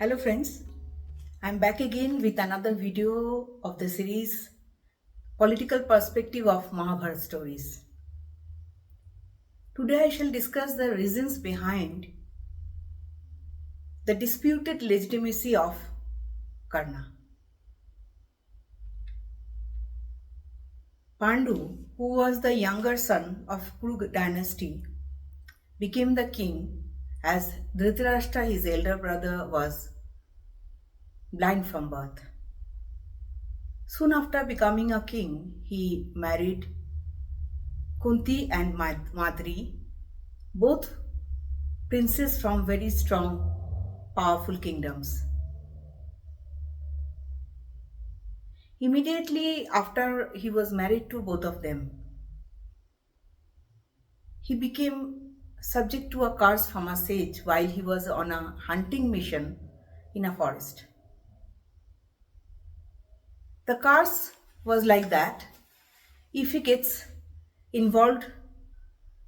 Hello friends, I'm back again with another video of the series Political Perspective of Mahabharata Stories. Today I shall discuss the reasons behind the disputed legitimacy of Karna. Pandu, who was the younger son of Kuru dynasty, became the king as Dhritarashtra, his elder brother, was blind from birth. Soon after becoming a king, he married Kunti and Madri, both princes from very strong, powerful kingdoms. Immediately after he was married to both of them, he became subject to a curse from a sage while he was on a hunting mission in a forest. The curse was like that: if he gets involved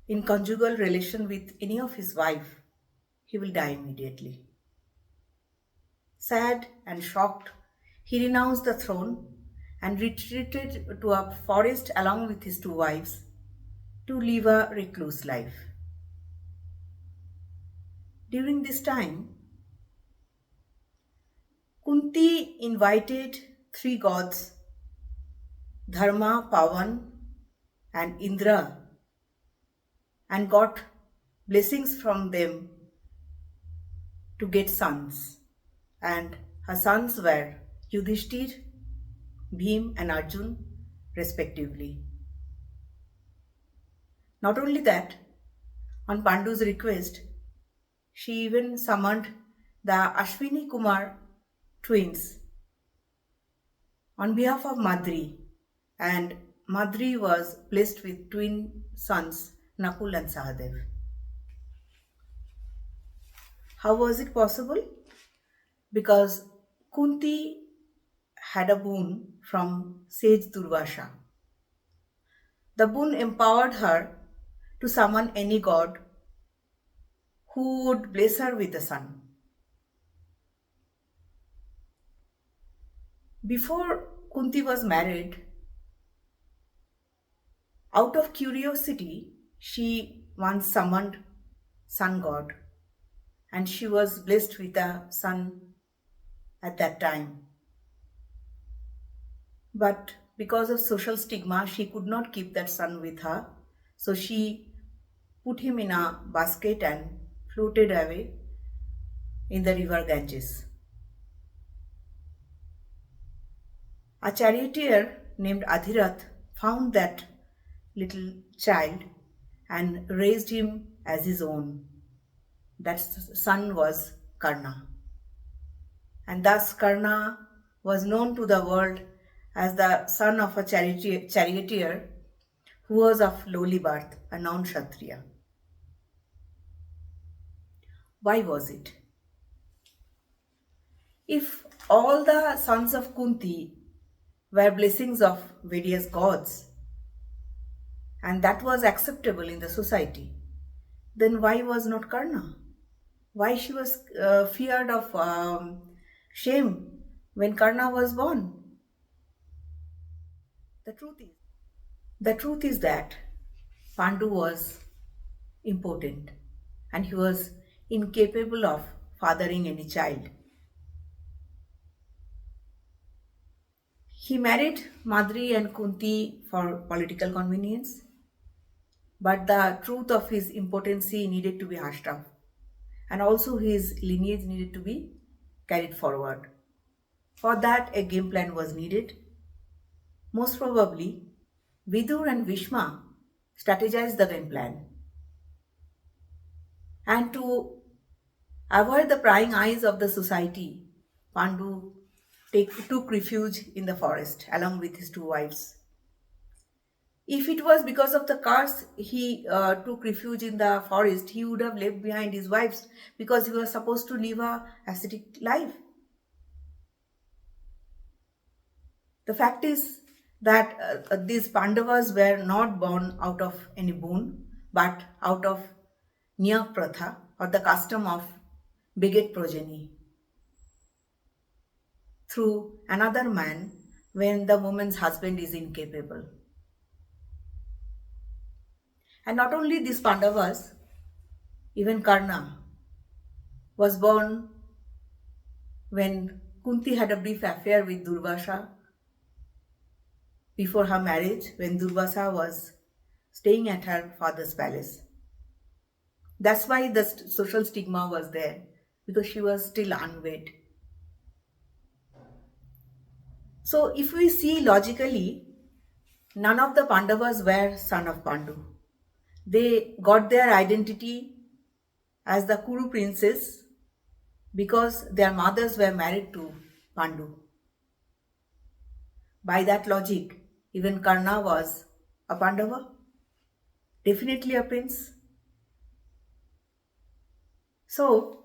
in conjugal relation with any of his wife, he will die immediately. Sad and shocked, he renounced the throne and retreated to a forest along with his two wives to live a recluse life. During this time, Kunti invited three gods, Dharma, Pavan, and Indra, and got blessings from them to get sons. And her sons were Yudhishthir, Bhim, and Arjun, respectively. Not only that, on Pandu's request, she even summoned the Ashwini Kumar twins on behalf of Madri, and Madri was blessed with twin sons Nakul and Sahadev. How was it possible? Because Kunti had a boon from sage Durvasha. The boon empowered her to summon any god who would bless her with a son. Before Kunti was married, out of curiosity, she once summoned sun god, and she was blessed with a son at that time. But because of social stigma, she could not keep that son with her, so she put him in a basket and floated away in the river Ganges. A charioteer named Adhirath found that little child and raised him as his own. That son was Karna. And thus Karna was known to the world as the son of a charioteer who was of lowly birth, a non-Kshatriya. Why was it? If all the sons of Kunti were blessings of various gods, and that was acceptable in the society, then why was not Karna? Why she was feared of shame when Karna was born? The truth is that Pandu was impotent and he was incapable of fathering any child. He married Madri and Kunti for political convenience, but the truth of his impotency needed to be hushed up, and also his lineage needed to be carried forward. For that, a game plan was needed. Most probably, Vidur and Bhishma strategized the game plan. And to avoid the prying eyes of the society, Pandu took refuge in the forest along with his two wives. If it was because of the curse he took refuge in the forest, he would have left behind his wives because he was supposed to live a ascetic life. The fact is that these Pandavas were not born out of any boon, but out of Niyag Pratha, or the custom of beget progeny. through another man when the woman's husband is incapable. And not only these Pandavas, even Karna was born when Kunti had a brief affair with Durvasa before her marriage, when Durvasa was staying at her father's palace. That's why the social stigma was there, because she was still unwed. So, if we see logically, none of the Pandavas were son of Pandu. They got their identity as the Kuru princes because their mothers were married to Pandu. By that logic, even Karna was a Pandava, definitely a prince. So,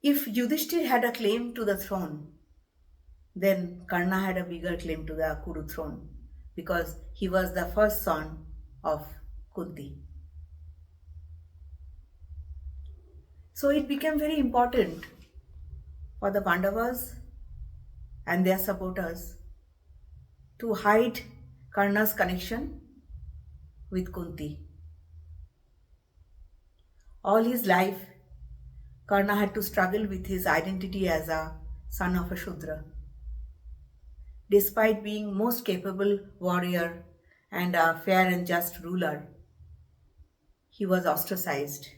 if Yudhishthir had a claim to the throne, then Karna had a bigger claim to the Kuru throne because he was the first son of Kunti. So it became very important for the Pandavas and their supporters to hide Karna's connection with Kunti. All his life, Karna had to struggle with his identity as a son of a Shudra. Despite being most capable warrior and a fair and just ruler, he was ostracized.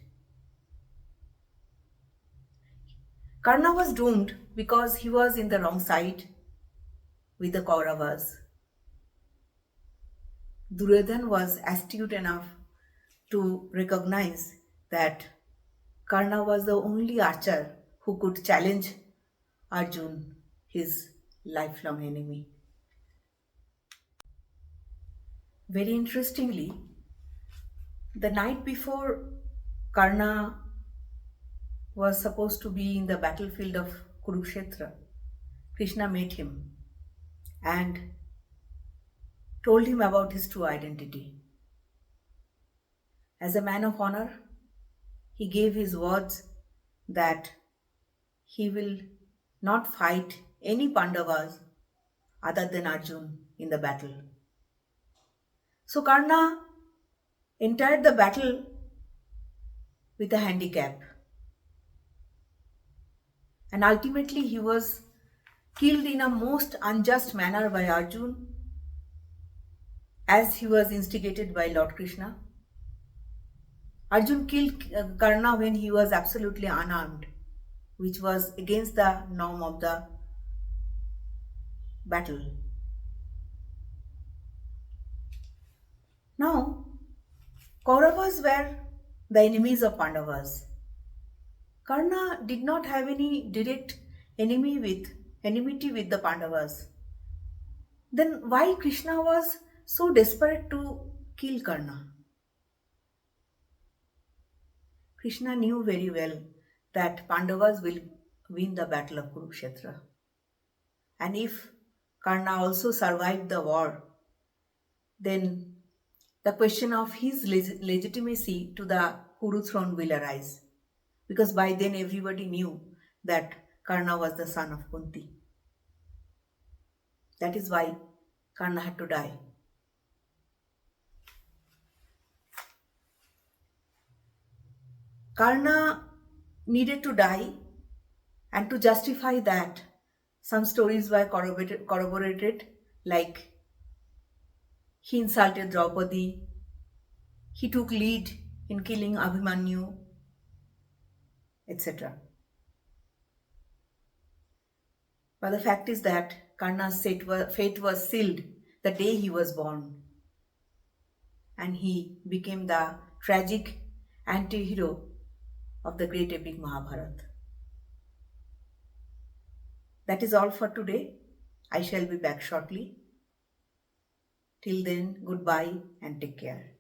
Karna was doomed because he was in the wrong side with the Kauravas. Duryodhan was astute enough to recognize that Karna was the only archer who could challenge Arjun, his lifelong enemy. Very interestingly, the night before Karna was supposed to be in the battlefield of Kurukshetra, Krishna met him and told him about his true identity. As a man of honor, he gave his words that he will not fight any Pandavas other than Arjun in the battle. So Karna entered the battle with a handicap. And ultimately he was killed in a most unjust manner by Arjun, as he was instigated by Lord Krishna. Arjun killed Karna when he was absolutely unarmed, which was against the norm of the battle. Now, Kauravas were the enemies of Pandavas. Karna did not have any direct enmity with the Pandavas. Then why Krishna was so desperate to kill Karna? Krishna knew very well that Pandavas will win the battle of Kurukshetra. And if Karna also survived the war, then the question of his legitimacy to the Kuru throne will arise. Because by then everybody knew that Karna was the son of Kunti. That is why Karna had to die. Karna needed to die, and to justify that, some stories were corroborated, like he insulted Draupadi, he took lead in killing Abhimanyu, etc. But the fact is that Karna's fate was sealed the day he was born, and he became the tragic anti-hero of the great epic Mahabharata. That is all for today. I shall be back shortly. Till then, goodbye and take care.